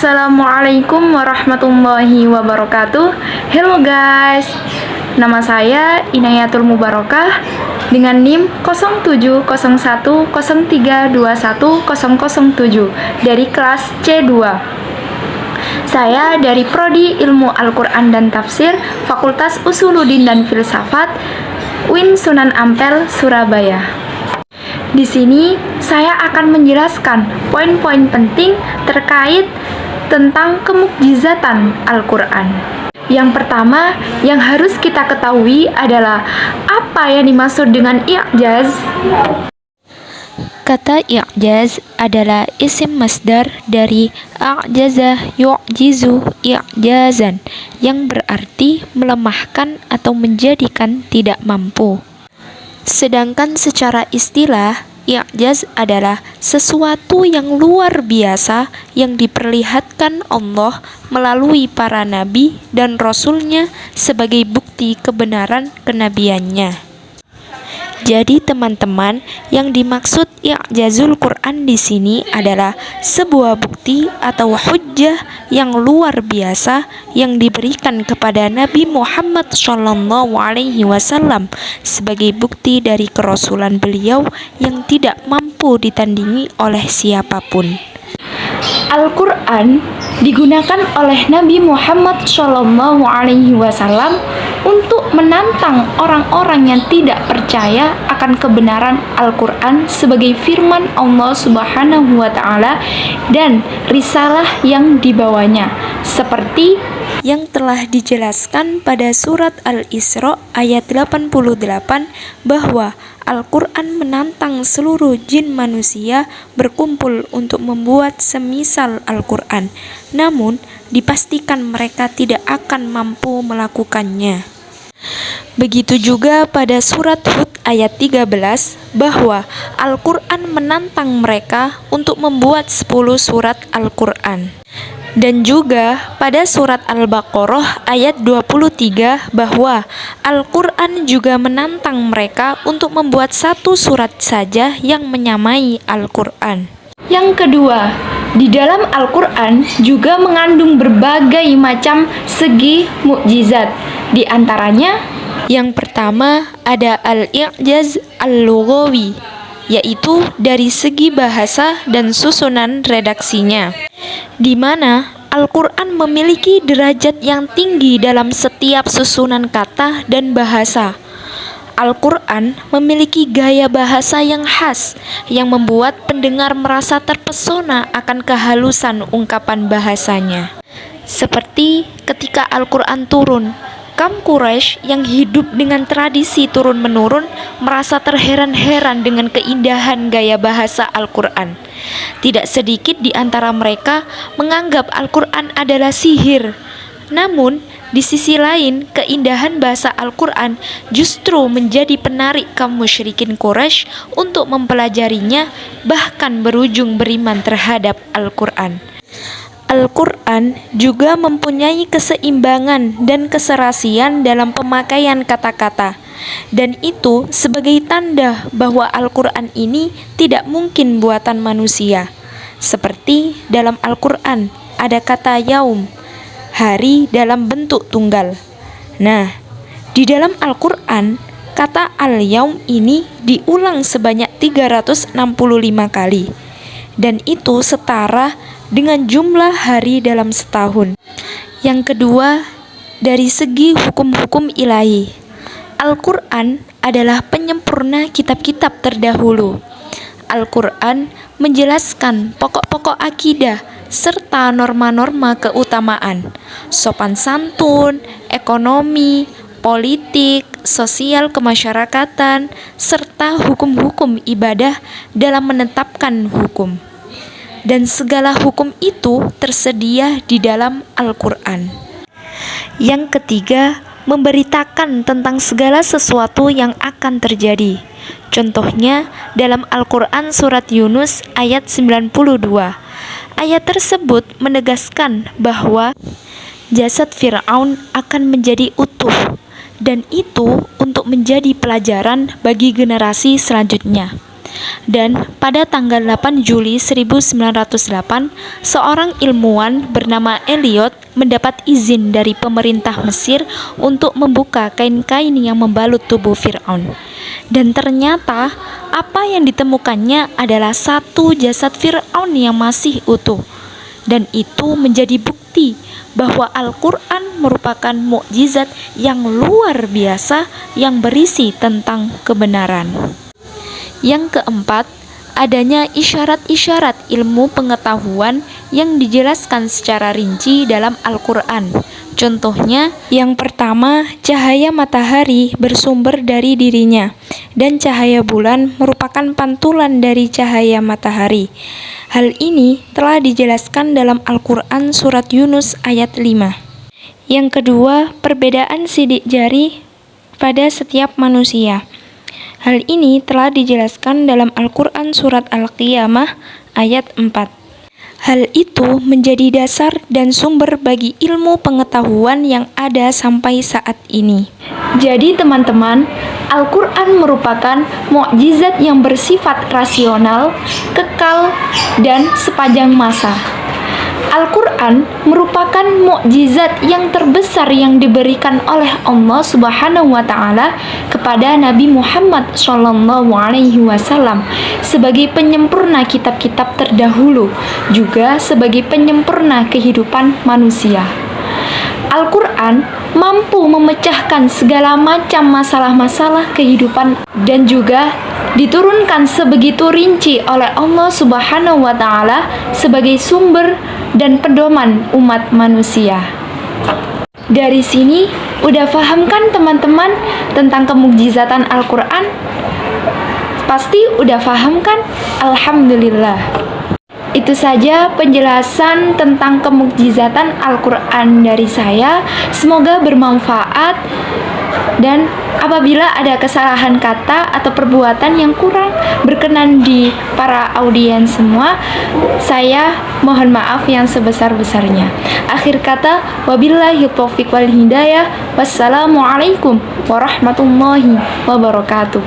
Assalamualaikum warahmatullahi wabarakatuh. Hello guys, nama saya Inayatul Mubarakah dengan NIM 070103210007 dari kelas C2. Saya dari Prodi Ilmu Al-Quran dan Tafsir, Fakultas Usuluddin dan Filsafat, UIN Sunan Ampel, Surabaya. Di sini saya akan menjelaskan poin-poin penting terkait tentang kemukjizatan Al-Quran. Yang pertama yang harus kita ketahui adalah apa yang dimaksud dengan i'jaz. Kata i'jaz adalah isim masdar dari a'jaza yu'jizu i'jazan yang berarti melemahkan atau menjadikan tidak mampu. Sedangkan secara istilah, i'jaz adalah sesuatu yang luar biasa yang diperlihatkan Allah melalui para nabi dan rasulnya sebagai bukti kebenaran kenabiannya. Jadi teman-teman, yang dimaksud i'jazul Quran di sini adalah sebuah bukti atau hujjah yang luar biasa yang diberikan kepada Nabi Muhammad SAW sebagai bukti dari kerasulan beliau yang tidak mampu ditandingi oleh siapapun. Al-Quran digunakan oleh Nabi Muhammad SAW untuk menantang orang-orang yang tidak percaya akan kebenaran Al-Quran sebagai firman Allah Subhanahu wa Ta'ala dan risalah yang dibawanya, seperti yang telah dijelaskan pada surat Al-Isra ayat 88 bahwa Al-Quran menantang seluruh jin manusia berkumpul untuk membuat semisal Al-Quran, namun dipastikan mereka tidak akan mampu melakukannya. Begitu juga pada surat Hud ayat 13 bahwa Al-Quran menantang mereka untuk membuat 10 surat Al-Quran. Dan juga pada surat Al-Baqarah ayat 23 bahwa Al-Quran juga menantang mereka untuk membuat satu surat saja yang menyamai Al-Quran. Yang kedua, di dalam Al-Quran juga mengandung berbagai macam segi mukjizat. Di antaranya, yang pertama ada al-i'jaz al-lughawi, yaitu dari segi bahasa dan susunan redaksinya, di mana Al-Quran memiliki derajat yang tinggi dalam setiap susunan kata dan bahasa. Al-Quran memiliki gaya bahasa yang khas yang membuat pendengar merasa terpesona akan kehalusan ungkapan bahasanya. Seperti ketika Al-Quran turun, kaum Quraisy yang hidup dengan tradisi turun-menurun merasa terheran-heran dengan keindahan gaya bahasa Al-Quran. Tidak sedikit di antara mereka menganggap Al-Quran adalah sihir. Namun, di sisi lain, keindahan bahasa Al-Quran justru menjadi penarik kaum musyrikin Quraisy untuk mempelajarinya, bahkan berujung beriman terhadap Al-Quran. Al-Quran juga mempunyai keseimbangan dan keserasian dalam pemakaian kata-kata, dan itu sebagai tanda bahwa Al-Quran ini tidak mungkin buatan manusia. Seperti dalam Al-Quran ada kata yaum, hari dalam bentuk tunggal. Nah, di dalam Al-Quran kata al-yaum ini diulang sebanyak 365 kali, dan itu setara dengan jumlah hari dalam setahun. Yang kedua, dari segi hukum-hukum ilahi, Al-Quran adalah penyempurna kitab-kitab terdahulu. Al-Quran menjelaskan pokok-pokok akidah serta norma-norma keutamaan, sopan santun, ekonomi, politik, sosial kemasyarakatan, serta hukum-hukum ibadah dalam menetapkan hukum. Dan segala hukum itu tersedia di dalam Al-Quran. Yang ketiga, memberitakan tentang segala sesuatu yang akan terjadi. Contohnya dalam Al-Quran surat Yunus ayat 92. Ayat tersebut menegaskan bahwa jasad Fir'aun akan menjadi utuh, dan itu untuk menjadi pelajaran bagi generasi selanjutnya. Dan pada tanggal 8 Juli 1908, seorang ilmuwan bernama Eliot mendapat izin dari pemerintah Mesir untuk membuka kain-kain yang membalut tubuh Fir'aun. Dan ternyata apa yang ditemukannya adalah satu jasad Fir'aun yang masih utuh. Dan itu menjadi bukti bahwa Al-Quran merupakan mukjizat yang luar biasa yang berisi tentang kebenaran. Yang keempat, adanya isyarat-isyarat ilmu pengetahuan yang dijelaskan secara rinci dalam Al-Quran. Contohnya, yang pertama, cahaya matahari bersumber dari dirinya, dan cahaya bulan merupakan pantulan dari cahaya matahari. Hal ini telah dijelaskan dalam Al-Quran surat Yunus ayat 5. Yang kedua, perbedaan sidik jari pada setiap manusia. Hal ini telah dijelaskan dalam Al-Quran surat Al-Qiyamah ayat 4. Hal itu menjadi dasar dan sumber bagi ilmu pengetahuan yang ada sampai saat ini. Jadi teman-teman, Al-Quran merupakan mukjizat yang bersifat rasional, kekal, dan sepanjang masa. Al-Quran merupakan mukjizat yang terbesar yang diberikan oleh Allah Subhanahu wa Ta'ala kepada Nabi Muhammad SAW sebagai penyempurna kitab-kitab terdahulu, juga sebagai penyempurna kehidupan manusia. Al-Quran mampu memecahkan segala macam masalah-masalah kehidupan dan juga diturunkan sebegitu rinci oleh Allah Subhanahu wa Ta'ala sebagai sumber dan pedoman umat manusia. Dari sini udah paham kan teman-teman tentang kemukjizatan Al-Quran? Pasti udah paham kan? Alhamdulillah. Itu saja penjelasan tentang kemukjizatan Al-Quran dari saya. Semoga bermanfaat, dan apabila ada kesalahan kata atau perbuatan yang kurang berkenan di para audiens semua, saya mohon maaf yang sebesar-besarnya. Akhir kata, wabillahi taufiq wal hidayah. Wassalamualaikum warahmatullahi wabarakatuh.